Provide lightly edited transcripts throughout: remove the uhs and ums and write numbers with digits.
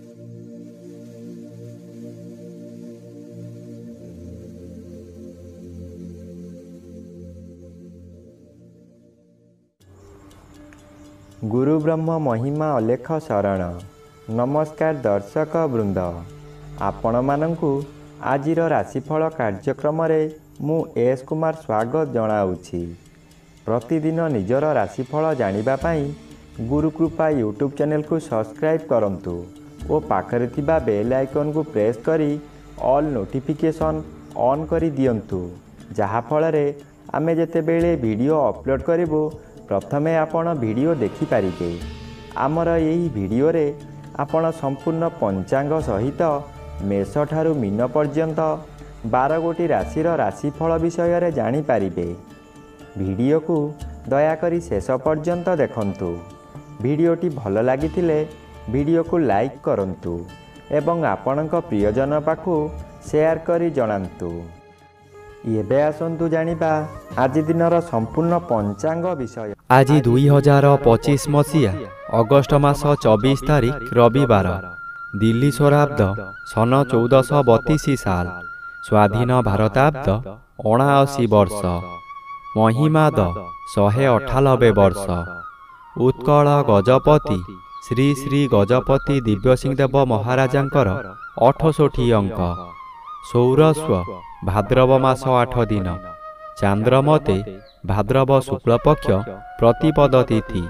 गुरु ब्रह्म महिमा अलेख शरण। नमस्कार दर्शक वृंद, आपण मानंकु आजिर राशिफल कार्यक्रम रे मु एस कुमार स्वागत जनाउछि। प्रतिदिन निजर राशिफल जानिबा पई गुरुकृपा यूट्यूब चैनल को सब्सक्राइब करंतु ओ पाखरे थिबा बेल आइकन को प्रेस करी ऑल नोटिफिकेशन ऑन करी दियंतु, जहा फल रे आमे जेते बेले वीडियो अपलोड करिवो प्रथमे आपण वीडियो देखि पारिबे। आमर यही वीडियो रे आपण संपूर्ण पंचांग सहित मेष ठारू मीन पर्यंत 12 गोटी राशिर राशिफल विषय रे जानि पारिबे। वीडियो को दया करी शेष पर्यंत देखंतु। वीडियोटी भल लागिथिले वीडियो को लाइक करंतु एवं आपणक प्रियजन पाखु शेयर करी जणांतु। एबे आसंतु जानिबा आज दिनर संपूर्ण पंचांग विषय। आज 2025 मसीहा अगस्ट मास 24 तारिख रविवार, दिल्ली स्वराब्द सन 1432 साल, स्वाधीन भारताब्द 79 वर्ष, महिमाद 198 वर्ष। उत्कल गजपति श्री श्री गजपति दिव्यसिंहदेव महाराजांकर 68 अंक। सौरस्व भाद्रव मास 8 दिन, चांद्रमते भाद्रव शुक्ल पक्ष प्रतिपद तिथि,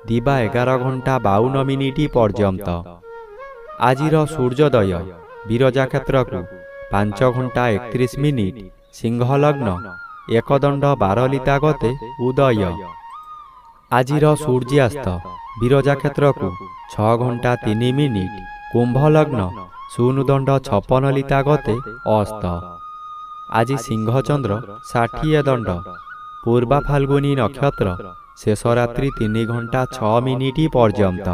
दिबा 11 घंटा 52 मिनिट पर्यंत। आजिर सूर्योदय विरजा क्षेत्र को 5 घंटा 31 मिनिट, सिंह लग्न एकदंड 12 लिता गते उदय। आजिर सूर्यास्त विरजा क्षेत्र को 6 घंटा 3 मिनिट, कुंभ लग्न 0 56 लिता गते अस्त। आज सिंह चंद्र 60 दंड, पूर्वा फाल्गुनी नक्षत्र शेष रात्रि 3 घंटा 6 मिनिट पर्यंत।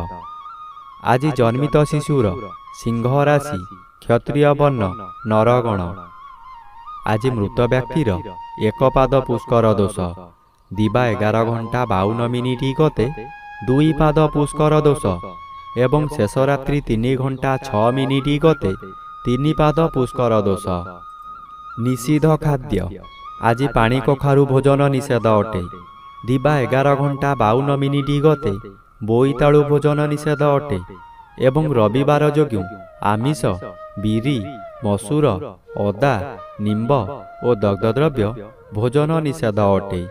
आज जन्मित शिशुर सिंह राशि, क्षत्रिय वर्ण नरगण। आज मृत व्यक्तिर 1 पाद पुष्कर दोष, दिबा 11 घंटा 52 मिनिट गते 2 पाद पुष्कर दोष एवं शेष रात्रि 3 घंटा 6 मिनिट गते 3 पाद पुष्कर दोष। निषिद्ध खाद्य आज पानी कखारु भोजन निषेध अटे, दिबा 11 घंटा 52 मिनिट गते बोईतालु भोजन निषेध अटे एवं रविवार जोगु आमिष, बिरी, मसूर, अदा, निम्ब और दग्धद्रव्य भोजन निषेध अटे।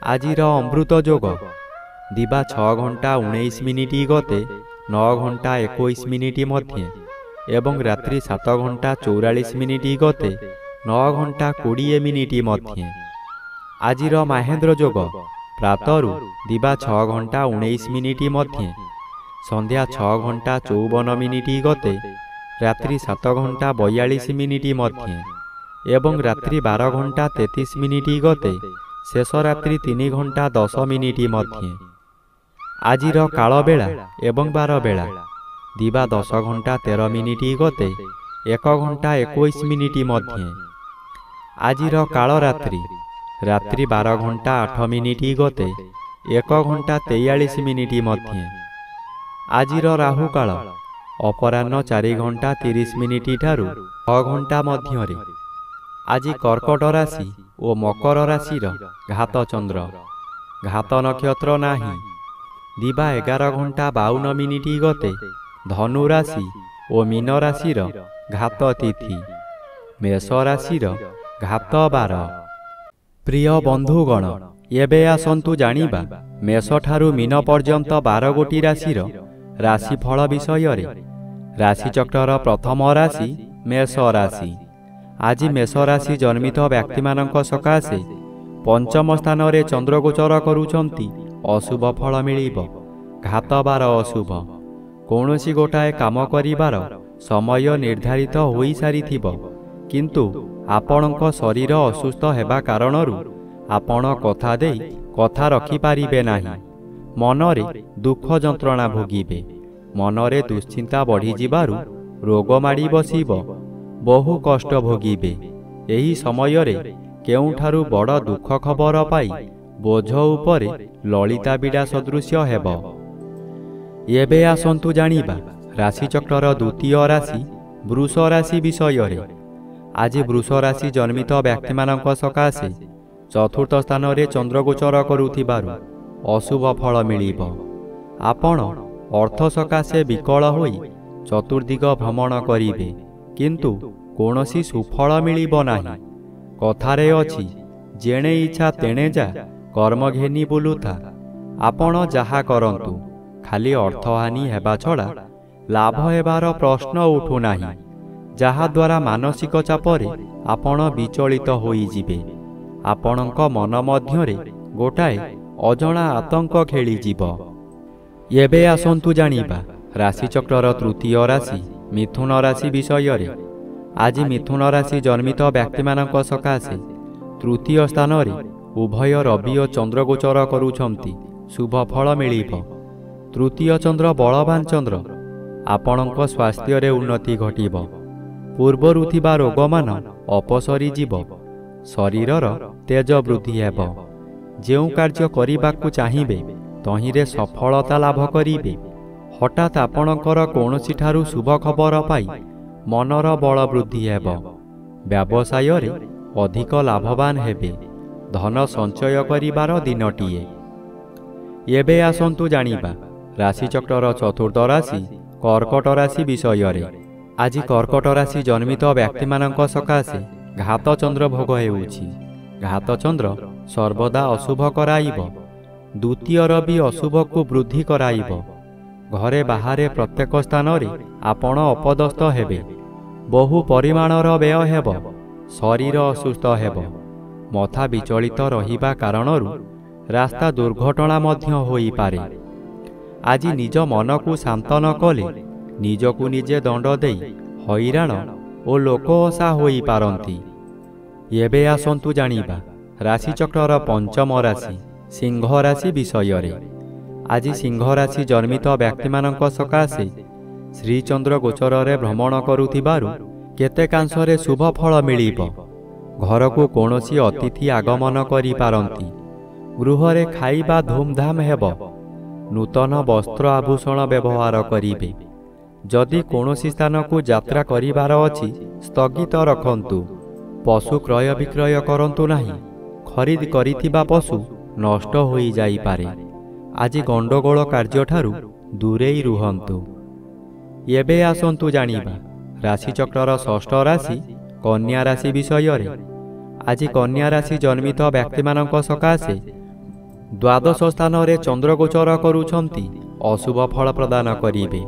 आजिर अमृत जोग दिबा 6 घंटा 19 मिनिट गते 9 घंटा 21 मिनिट मध्य एवं रात्रि 7 घंटा 44 मिनिट गते 9 घंटा 20 मिनिट मध्य। आजिर महेंद्र जोग प्रातरु दिबा 6 घंटा 19 मिनिट मध्य, संध्या 6 घंटा 54 मिनिट गते रात्रि 7 घंटा 42 मिनिट मध्य एवं रात्रि 12 घंटा 33 मिनिट गते शेष रात्रि 3 घंटा 10 मिनिट मध्य। आजिर काल बेला एवं 12 बेला दिबा 10 घंटा 13 मिनिट गते 1 घंटा 21 मिनिट मध्य। आजिर काल रात्रि रात्रि 12 घंटा 8 मिनिट गते 1 घंटा 43 मिनिट मध्य। आजिर राहु काल अपराह्न 4 घंटा 30 मिनिट ठारू 6 घंटा मध्य। आज कर्कट राशि और मकर राशिर घात चंद्र, घात नक्षत्र नाही, दिबा 11 घंटा 52 मिनिट गते धनु राशि और मीन राशिर घात तिथि, मेष राशिर घात 12। प्रिय बंधुगण, एबे आसंतु जानिबा मेष ठारू मीन पर्यंत 12 गोटी राशिर राशिफल विषय रे। राशिचक्र प्रथम राशि मेष राशि। आज मेष राशि जन्मित व्यक्ति मानक सकाशे पंचम स्थान रे चंद्र गोचर करूछंती, अशुभ फल मिलिबो, घात बार अशुभ। कौनसी गोटाए काम करिबार समय निर्धारित होई सारिथिबो, किंतु आपणक शरीर असुस्थ हेबा कारणरू आपण कथा देई कथा रखि पारिबे नाही। मनरे दुख जंत्रणा भोगिबे, मनरे दुश्चिंता बढ़ी जिबारु रोग माड़ी बसिबो, बहु कष्ट भोगिबे। एही समय रे केउठारु बड़ दुख खबर पाई बोझ उपरे ललिता बिड़ा सदृश्य हेबो। एबे आसंतु जानिबा ରାଶିଚକ୍ରର ଦ୍ୱିତୀୟ ରାଶି ବୃଷ ରାଶି ବିଷୟରେ। ଆଜି ବୃଷ ରାଶି ଜନ୍ମିତ ବ୍ୟକ୍ତିମାନଙ୍କ ସକାଶେ ଚତୁର୍ଥ ସ୍ଥାନରେ ଚନ୍ଦ୍ରଗୋଚର କରୁଥିବାରୁ ଅଶୁଭ ଫଳ ମିଳିବ। ଆପଣ ଅର୍ଥ ସକାଶେ ବିକଳ ହୋଇ ଚତୁର୍ଦିଗ ଭ୍ରମଣ କରିବେ, କିନ୍ତୁ କୌଣସି ସୁଫଳ ମିଳିବ ନାହିଁ। କଥାରେ ଅଛି, ଯେଣେ ଇଚ୍ଛା ତେଣେ ଯା, କର୍ମ ଘେନି ବୁଲୁଥା। ଆପଣ ଯାହା କରନ୍ତୁ, ଖାଲି ଅର୍ଥହାନି ହେବା ଛଡ଼ା ଲାଭ ହେବାର ପ୍ରଶ୍ନ ଉଠୁନାହିଁ, ଯାହାଦ୍ୱାରା ମାନସିକ ଚାପରେ ଆପଣ ବିଚଳିତ ହୋଇଯିବେ। ଆପଣଙ୍କ ମନ ମଧ୍ୟରେ ଗୋଟାଏ ଅଜଣା ଆତଙ୍କ ଖେଳିଯିବ। ଏବେ ଆସନ୍ତୁ ଜାଣିବା ରାଶିଚକ୍ରର ତୃତୀୟ ରାଶି ମିଥୁନ ରାଶି ବିଷୟରେ। ଆଜି ମିଥୁନ ରାଶି ଜନ୍ମିତ ବ୍ୟକ୍ତିମାନଙ୍କ ସକାଶେ ତୃତୀୟ ସ୍ଥାନରେ ଉଭୟ ରବି ଓ ଚନ୍ଦ୍ର ଗୋଚର କରୁଛନ୍ତି। ଶୁଭ ଫଳ ମିଳିବ। ତୃତୀୟ ଚନ୍ଦ୍ର ବଳବାନ ଚନ୍ଦ୍ର। ଆପଣଙ୍କ ସ୍ୱାସ୍ଥ୍ୟରେ ଉନ୍ନତି ଘଟିବ। ପୂର୍ବରୁ ଥିବା ରୋଗମାନ ଅପସରି ଯିବ। ଶରୀରର ତେଜ ବୃଦ୍ଧି ହେବ। ଯେଉଁ କାର୍ଯ୍ୟ କରିବାକୁ ଚାହିଁବେ ତହିଁରେ ସଫଳତା ଲାଭ କରିବେ। ହଠାତ୍ ଆପଣଙ୍କର କୌଣସିଠାରୁ ଶୁଭ ଖବର ପାଇ ମନର ବଳ ବୃଦ୍ଧି ହେବ। ବ୍ୟବସାୟରେ ଅଧିକ ଲାଭବାନ ହେବେ। ଧନ ସଞ୍ଚୟ କରିବାର ଦିନଟିଏ। ଏବେ ଆସନ୍ତୁ ଜାଣିବା ରାଶିଚକ୍ରର ଚତୁର୍ଥ ରାଶି କର୍କଟ ରାଶି ବିଷୟରେ। ଆଜି କର୍କଟ ରାଶି ଜନ୍ମିତ ବ୍ୟକ୍ତିମାନଙ୍କ ସକାଶେ ଘାତ ଚନ୍ଦ୍ର ଭୋଗ ହେଉଛି। ଘାତ ଚନ୍ଦ୍ର ସର୍ବଦା ଅଶୁଭ କରାଇବ। ଦ୍ୱିତୀୟ ରବି ଅଶୁଭକୁ ବୃଦ୍ଧି କରାଇବ। ଘରେ ବାହାରେ ପ୍ରତ୍ୟେକ ସ୍ଥାନରେ ଆପଣ ଅପଦସ୍ଥ ହେବେ। ବହୁ ପରିମାଣର ବ୍ୟୟ ହେବ। ଶରୀର ଅସୁସ୍ଥ ହେବ। ମଥା ବିଚଳିତ ରହିବା କାରଣରୁ ରାସ୍ତା ଦୁର୍ଘଟଣା ମଧ୍ୟ ହୋଇପାରେ। ଆଜି ନିଜ ମନକୁ ଶାନ୍ତ ନ କଲେ ନିଜକୁ ନିଜେ ଦଣ୍ଡ ଦେଇ ହଇରାଣ ଓ ଲୋକ ଅସା ହୋଇପାରନ୍ତି। ଏବେ ଆସନ୍ତୁ ଜାଣିବା ରାଶିଚକ୍ରର ପଞ୍ଚମ ରାଶି ସିଂହ ରାଶି ବିଷୟରେ। ଆଜି ସିଂହ ରାଶି ଜନ୍ମିତ ବ୍ୟକ୍ତିମାନଙ୍କ ସକାଶେ ଶ୍ରୀଚନ୍ଦ୍ର ଗୋଚରରେ ଭ୍ରମଣ କରୁଥିବାରୁ କେତେକାଂଶରେ ଶୁଭ ଫଳ ମିଳିବ। ଘରକୁ କୌଣସି ଅତିଥି ଆଗମନ କରିପାରନ୍ତି। ଗୃହରେ ଖାଇବା ଧୁମଧାମ ହେବ। ନୂତନ ବସ୍ତ୍ର ଆଭୂଷଣ ବ୍ୟବହାର କରିବେ। ଯଦି କୌଣସି ସ୍ଥାନକୁ ଯାତ୍ରା କରିବାର ଅଛି ସ୍ଥଗିତ ରଖନ୍ତୁ। ପଶୁ କ୍ରୟ ବିକ୍ରୟ କରନ୍ତୁ ନାହିଁ। ଖରିଦ କରିଥିବା ପଶୁ ନଷ୍ଟ ହୋଇଯାଇପାରେ। ଆଜି ଗଣ୍ଡଗୋଳ କାର୍ଯ୍ୟଠାରୁ ଦୂରେଇ ରୁହନ୍ତୁ। ଏବେ ଆସନ୍ତୁ ଜାଣିବା ରାଶିଚକ୍ରର ଷଷ୍ଠ ରାଶି କନ୍ୟା ରାଶି ବିଷୟରେ। ଆଜି କନ୍ୟା ରାଶି ଜନ୍ମିତ ବ୍ୟକ୍ତିମାନଙ୍କ ସକାଶେ ଦ୍ୱାଦଶ ସ୍ଥାନରେ ଚନ୍ଦ୍ରଗୋଚର କରୁଛନ୍ତି। ଅଶୁଭ ଫଳ ପ୍ରଦାନ କରିବେ।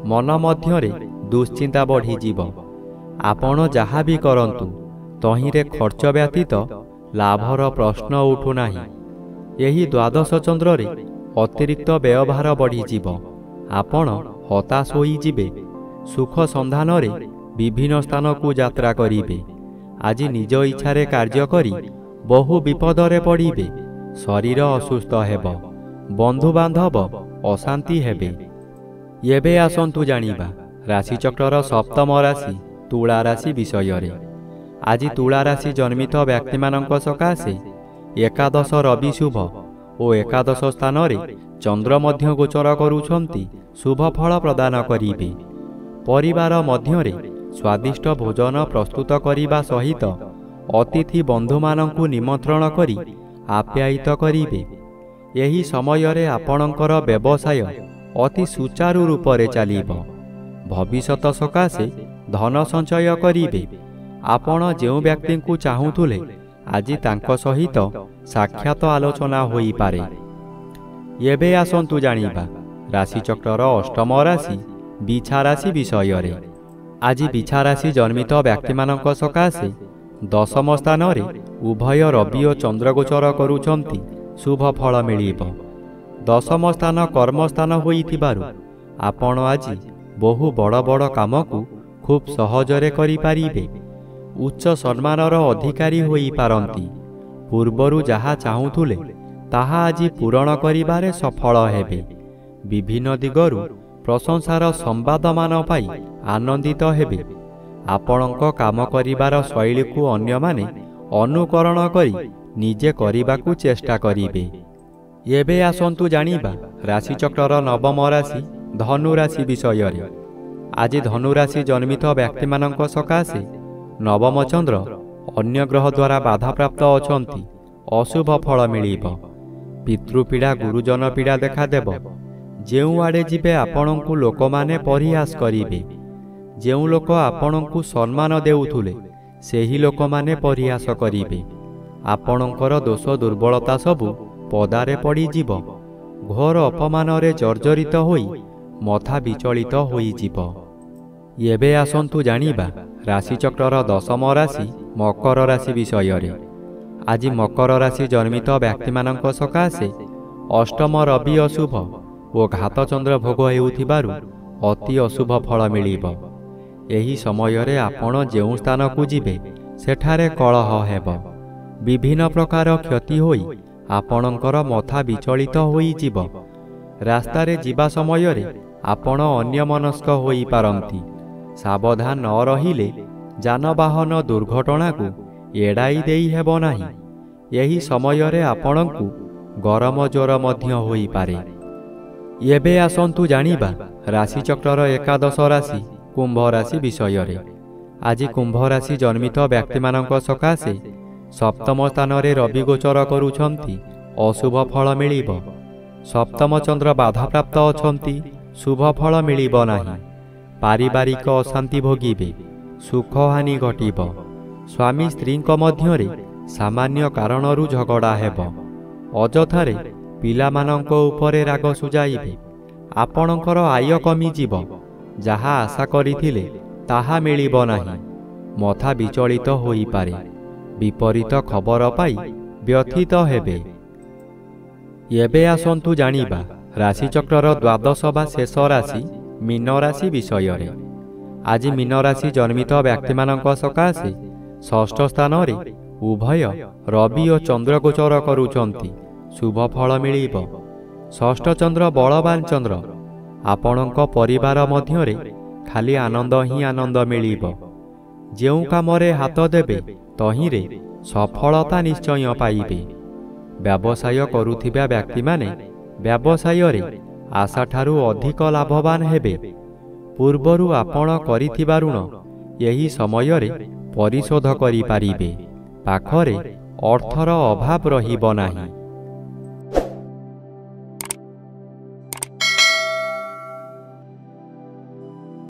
ମନ ମଧ୍ୟରେ ଦୁଶ୍ଚିନ୍ତା ବଢ଼ିଯିବ। ଆପଣ ଯାହା ବି କରନ୍ତୁ ତହିଁରେ ଖର୍ଚ୍ଚ ବ୍ୟତୀତ ଲାଭର ପ୍ରଶ୍ନ ଉଠୁନାହିଁ। ଏହି ଦ୍ୱାଦଶ ଚନ୍ଦ୍ରରେ ଅତିରିକ୍ତ ବ୍ୟୟଭାର ବଢ଼ିଯିବ। ଆପଣ ହତାଶ ହୋଇଯିବେ। ସୁଖ ସନ୍ଧାନରେ ବିଭିନ୍ନ ସ୍ଥାନକୁ ଯାତ୍ରା କରିବେ। ଆଜି ନିଜ ଇଚ୍ଛାରେ କାର୍ଯ୍ୟ କରି ବହୁ ବିପଦରେ ପଡ଼ିବେ। ଶରୀର ଅସୁସ୍ଥ ହେବ। ବନ୍ଧୁବାନ୍ଧବ ଅଶାନ୍ତି ହେବେ। ଏବେ ଆସନ୍ତୁ ଜାଣିବା ରାଶିଚକ୍ରର ସପ୍ତମ ରାଶି ତୁଳା ରାଶି ବିଷୟରେ। ଆଜି ତୁଳା ରାଶି ଜନ୍ମିତ ବ୍ୟକ୍ତିମାନଙ୍କ ସକାଶେ ଏକାଦଶ ରବି ଶୁଭ ଓ ଏକାଦଶ ସ୍ଥାନରେ ଚନ୍ଦ୍ର ମଧ୍ୟ ଗୋଚର କରୁଛନ୍ତି। ଶୁଭ ଫଳ ପ୍ରଦାନ କରିବେ। ପରିବାର ମଧ୍ୟରେ ସ୍ୱାଦିଷ୍ଟ ଭୋଜନ ପ୍ରସ୍ତୁତ କରିବା ସହିତ ଅତିଥି ବନ୍ଧୁମାନଙ୍କୁ ନିମନ୍ତ୍ରଣ କରି ଆପ୍ୟାୟିତ କରିବେ। ଏହି ସମୟରେ ଆପଣଙ୍କର ବ୍ୟବସାୟ ଅତି ସୁଚାରୁ ରୂପରେ ଚାଲିବ। ଭବିଷ୍ୟତ ସକାଶେ ଧନ ସଞ୍ଚୟ କରିବେ। ଆପଣ ଯେଉଁ ବ୍ୟକ୍ତିଙ୍କୁ ଚାହୁଁଥିଲେ ଆଜି ତାଙ୍କ ସହିତ ସାକ୍ଷାତ ଆଲୋଚନା ହୋଇପାରେ। ଏବେ ଆସନ୍ତୁ ଜାଣିବା ରାଶିଚକ୍ରର ଅଷ୍ଟମ ରାଶି ବିଛା ରାଶି ବିଷୟରେ। ଆଜି ବିଛା ରାଶି ଜନ୍ମିତ ବ୍ୟକ୍ତିମାନଙ୍କ ସକାଶେ ଦଶମ ସ୍ଥାନରେ ଉଭୟ ରବି ଓ ଚନ୍ଦ୍ରଗୋଚର କରୁଛନ୍ତି। ଶୁଭ ଫଳ ମିଳିବ। ଦଶମ ସ୍ଥାନ କର୍ମସ୍ଥାନ ହୋଇଥିବାରୁ ଆପଣ ଆଜି ବହୁ ବଡ଼ ବଡ଼ କାମକୁ ଖୁବ୍ ସହଜରେ କରିପାରିବେ। ଉଚ୍ଚ ସମ୍ମାନର ଅଧିକାରୀ ହୋଇପାରନ୍ତି। ପୂର୍ବରୁ ଯାହା ଚାହୁଁଥିଲେ ତାହା ଆଜି ପୂରଣ କରିବାରେ ସଫଳ ହେବେ। ବିଭିନ୍ନ ଦିଗରୁ ପ୍ରଶଂସାର ସମ୍ବାଦମାନ ପାଇ ଆନନ୍ଦିତ ହେବେ। ଆପଣଙ୍କ କାମ କରିବାର ଶୈଳୀକୁ ଅନ୍ୟମାନେ ଅନୁକରଣ କରି ନିଜେ କରିବାକୁ ଚେଷ୍ଟା କରିବେ। ଏବେ ଆସନ୍ତୁ ଜାଣିବା ରାଶିଚକ୍ରର ନବମ ରାଶି ଧନୁ ରାଶି ବିଷୟରେ। ଆଜି ଧନୁରାଶି ଜନ୍ମିତ ବ୍ୟକ୍ତିମାନଙ୍କ ସକାଶେ ନବମ ଚନ୍ଦ୍ର ଅନ୍ୟ ଗ୍ରହ ଦ୍ୱାରା ବାଧାପ୍ରାପ୍ତ ଅଛନ୍ତି। ଅଶୁଭ ଫଳ ମିଳିବ। ପିତୃପୀଡ଼ା ଗୁରୁଜନ ପୀଡ଼ା ଦେଖାଦେବ। ଯେଉଁଆଡ଼େ ଯିବେ ଆପଣଙ୍କୁ ଲୋକମାନେ ପରିହାସ କରିବେ। ଯେଉଁ ଲୋକ ଆପଣଙ୍କୁ ସମ୍ମାନ ଦେଉଥିଲେ ସେହି ଲୋକମାନେ ପରିହାସ କରିବେ। ଆପଣଙ୍କର ଦୋଷ ଦୁର୍ବଳତା ସବୁ ପଦାରେ ପଡ଼ିଯିବ। ଘୋର ଅପମାନରେ ଜର୍ଜରିତ ହୋଇ ମଥା ବିଚଳିତ ହୋଇଯିବ। ଏବେ ଆସନ୍ତୁ ଜାଣିବା ରାଶିଚକ୍ରର ଦଶମ ରାଶି ମକର ରାଶି ବିଷୟରେ। ଆଜି ମକର ରାଶି ଜନ୍ମିତ ବ୍ୟକ୍ତିମାନଙ୍କ ସକାଶେ ଅଷ୍ଟମ ରବି ଅଶୁଭ ଓ ଘାତଚନ୍ଦ୍ର ଭୋଗ ହେଉଥିବାରୁ ଅତି ଅଶୁଭ ଫଳ ମିଳିବ। ଏହି ସମୟରେ ଆପଣ ଯେଉଁ ସ୍ଥାନକୁ ଯିବେ ସେଠାରେ କଳହ ହେବ। ବିଭିନ୍ନ ପ୍ରକାର କ୍ଷତି ହୋଇ ଆପଣଙ୍କର ମଥା ବିଚଳିତ ହୋଇଯିବ। ରାସ୍ତାରେ ଯିବା ସମୟରେ ଆପଣ ଅନ୍ୟମନସ୍କ ହୋଇପାରନ୍ତି। ସାବଧାନ ନ ରହିଲେ ଯାନବାହନ ଦୁର୍ଘଟଣାକୁ ଏଡ଼ାଇ ଦେଇ ହେବ ନାହିଁ। ଏହି ସମୟରେ ଆପଣଙ୍କୁ ଗରମ ଜ୍ୱର ମଧ୍ୟ ହୋଇପାରେ। ଏବେ ଆସନ୍ତୁ ଜାଣିବା ରାଶିଚକ୍ରର ଏକାଦଶ ରାଶି କୁମ୍ଭ ରାଶି ବିଷୟରେ। ଆଜି କୁମ୍ଭ ରାଶି ଜନ୍ମିତ ବ୍ୟକ୍ତିମାନଙ୍କ ସକାଶେ ସପ୍ତମ ସ୍ଥାନରେ ରବି ଗୋଚର କରୁଛନ୍ତି। ଅଶୁଭ ଫଳ ମିଳିବ। ସପ୍ତମ ଚନ୍ଦ୍ର ବାଧାପ୍ରାପ୍ତ ଅଛନ୍ତି। ଶୁଭ ଫଳ ମିଳିବ ନାହିଁ। ପାରିବାରିକ ଅଶାନ୍ତି ଭୋଗିବେ। ସୁଖହାନି ଘଟିବ। ସ୍ୱାମୀ ସ୍ତ୍ରୀଙ୍କ ମଧ୍ୟରେ ସାମାନ୍ୟ କାରଣରୁ ଝଗଡ଼ା ହେବ। ଅଯଥାରେ ପିଲାମାନଙ୍କ ଉପରେ ରାଗ ସୁଝାଇବେ। ଆପଣଙ୍କର ଆୟ କମିଯିବ। ଯାହା ଆଶା କରିଥିଲେ ତାହା ମିଳିବ ନାହିଁ। ମଥା ବିଚଳିତ ହୋଇପାରେ। ବିପରୀତ ଖବର ପାଇ ବ୍ୟଥିତ ହେବେ। ଏବେ ଆସନ୍ତୁ ଜାଣିବା ରାଶିଚକ୍ରର ଦ୍ୱାଦଶ ବା ଶେଷ ରାଶି ମୀନ ରାଶି ବିଷୟରେ। ଆଜି ମୀନ ରାଶି ଜନ୍ମିତ ବ୍ୟକ୍ତିମାନଙ୍କ ସକାଶେ ଷଷ୍ଠ ସ୍ଥାନରେ ଉଭୟ ରବି ଓ ଚନ୍ଦ୍ର ଗୋଚର କରୁଛନ୍ତି। ଶୁଭ ଫଳ ମିଳିବ। ଷଷ୍ଠ ଚନ୍ଦ୍ର ବଳବାନ ଚନ୍ଦ୍ର। ଆପଣଙ୍କ ପରିବାର ମଧ୍ୟରେ ଖାଲି ଆନନ୍ଦ ହିଁ ଆନନ୍ଦ ମିଳିବ। ଯେଉଁ କାମରେ ହାତ ଦେବେ ତହିଁରେ ସଫଳତା ନିଶ୍ଚୟ ପାଇବେ। ବ୍ୟବସାୟ କରୁଥିବା ବ୍ୟକ୍ତିମାନେ ବ୍ୟବସାୟରେ ଆଶାଠାରୁ ଅଧିକ ଲାଭବାନ ହେବେ। ପୂର୍ବରୁ ଆପଣ କରିଥିବା ଋଣ ଏହି ସମୟରେ ପରିଶୋଧ କରିପାରିବେ। ପାଖରେ ଅର୍ଥର ଅଭାବ ରହିବ ନାହିଁ।